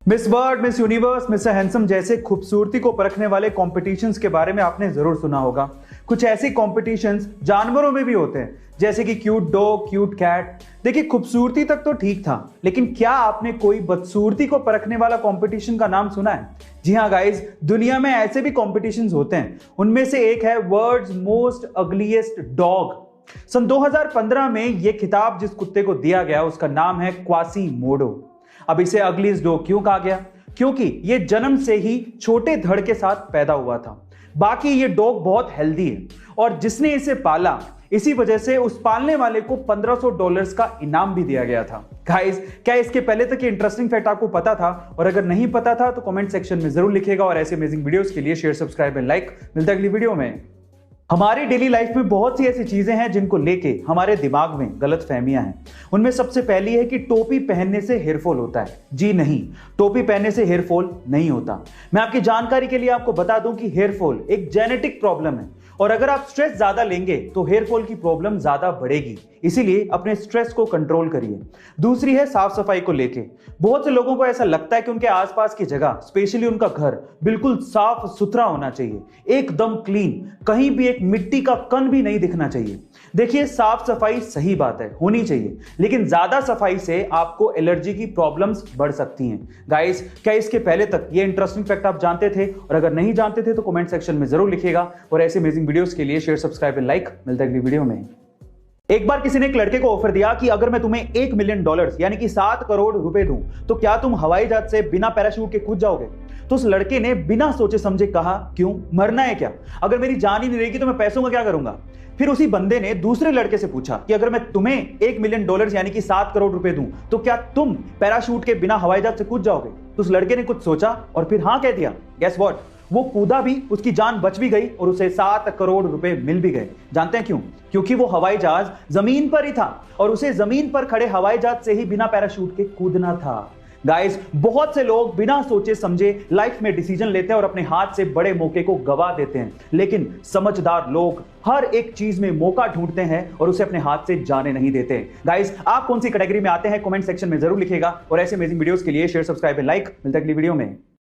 Miss world, miss universe, mister handsome जैसे खूबसूरती को परखने वाले कॉम्पिटिशन्स के बारे में आपने जरूर सुना होगा। कुछ ऐसे कॉम्पिटिशन्स जानवरों में भी होते हैं, जैसे कि क्यूट डॉग, क्यूट कैट। देखिए, खूबसूरती तक तो ठीक था, लेकिन क्या आपने कोई बदसूरती को परखने वाला कंपटीशन का नाम सुना है? जी हाँ गाइस, दुनिया में ऐसे भी कॉम्पिटिशन्स होते हैं। उनमें से एक है वर्ल्ड्स मोस्ट अगलीस्ट डॉग। सन 2015 में यह खिताब जिस कुत्ते को दिया गया उसका नाम है क्वासीमोडो। अब इसे अगलीस्ट डॉग क्यों कहा गया? क्योंकि ये जन्म से ही छोटे धड़ के साथ पैदा हुआ था। बाकी ये डॉग बहुत हेल्दी है और जिसने इसे पाला, इसी वजह से उस पालने वाले को $1500 का इनाम भी दिया गया था। गाइस, क्या इसके पहले तक ये इंटरेस्टिंग फैक्ट आपको पता था? और अगर नहीं पता था तो कमेंट सेक्शन में जरूर लिखिएगा। और ऐसे अमेजिंग वीडियोस के लिए शेयर, सब्सक्राइब एंड लाइक। मिलता है अगली वीडियो में। हमारी डेली लाइफ में बहुत सी ऐसी चीजें हैं जिनको लेके हमारे दिमाग में गलत फहमियां हैं। उनमें सबसे पहली है कि टोपी पहनने से हेयरफॉल होता है। जी नहीं, टोपी पहनने से हेयरफॉल नहीं होता। मैं आपकी जानकारी के लिए आपको बता दूं कि हेयरफॉल एक जेनेटिक प्रॉब्लम है और अगर आप स्ट्रेस ज्यादा लेंगे तो हेयरफॉल की प्रॉब्लम ज्यादा बढ़ेगी। इसीलिए अपने स्ट्रेस को कंट्रोल करिए। दूसरी है साफ सफाई को लेके। बहुत से लोगों को ऐसा लगता है कि उनके आसपास की जगह, स्पेशली उनका घर, बिल्कुल साफ सुथरा होना चाहिए, एकदम क्लीन, कहीं भी एक मिट्टी का कण भी नहीं दिखना चाहिए। देखिए, साफ सफाई सही बात है, होनी चाहिए, लेकिन ज्यादा सफाई से आपको एलर्जी की प्रॉब्लम्स बढ़ सकती हैं। गाइस, क्या इसके पहले तक ये इंटरेस्टिंग फैक्ट आप जानते थे? और अगर नहीं जानते थे तो कमेंट सेक्शन में जरूर लिखिएगा। और ऐसे अमेजिंग वीडियोस के लिए शेयर, सब्सक्राइब एंड लाइक। मिलता है अगली वीडियो में। एक बार किसी ने एक लड़के को ऑफर दिया कि अगर मैं तुम्हें $1 मिलियन यानी कि 7 करोड़ रुपए दूं तो क्या तुम हवाई जहाज से बिना पैराशूट के कूद जाओगे? तो उस लड़के ने बिना सोचे समझे कहा, क्यों, मरना है क्या? अगर मेरी जान ही नहीं रहेगी तो मैं पैसों का क्या करूंगा? फिर उसी बंदे ने दूसरे लड़के से पूछा कि अगर मैं तुम्हें $1 मिलियन यानी कि 7 करोड़ रुपए दूं तो क्या तुम पैराशूट के बिना हवाई जहाज से कूद जाओगे? तो उस लड़के ने कुछ सोचा और फिर हाँ कह दिया। गेस व्हाट, वो कूदा भी, उसकी जान बच भी गई और उसे 7 करोड़ रुपए मिल भी गए। जानते हैं क्यों? क्योंकि वो हवाई जहाज जमीन पर ही था और उसे जमीन पर खड़े हवाई जहाज से ही बिना पैराशूट के कूदना था। गाइस, बहुत से लोग बिना सोचे समझे लाइफ में डिसीजन लेते हैं और अपने हाथ से बड़े मौके को गवा देते हैं, लेकिन समझदार लोग हर एक चीज में मौका ढूंढते हैं और उसे अपने हाथ से जाने नहीं देते। गाइस, आप कौन सी कैटेगरी में आते हैं? कमेंट सेक्शन में जरूर लिखिएगा। और ऐसे अमेजिंग वीडियोस के लिए शेयर, सब्सक्राइब एंड लाइक। मिलता है अगली वीडियो में।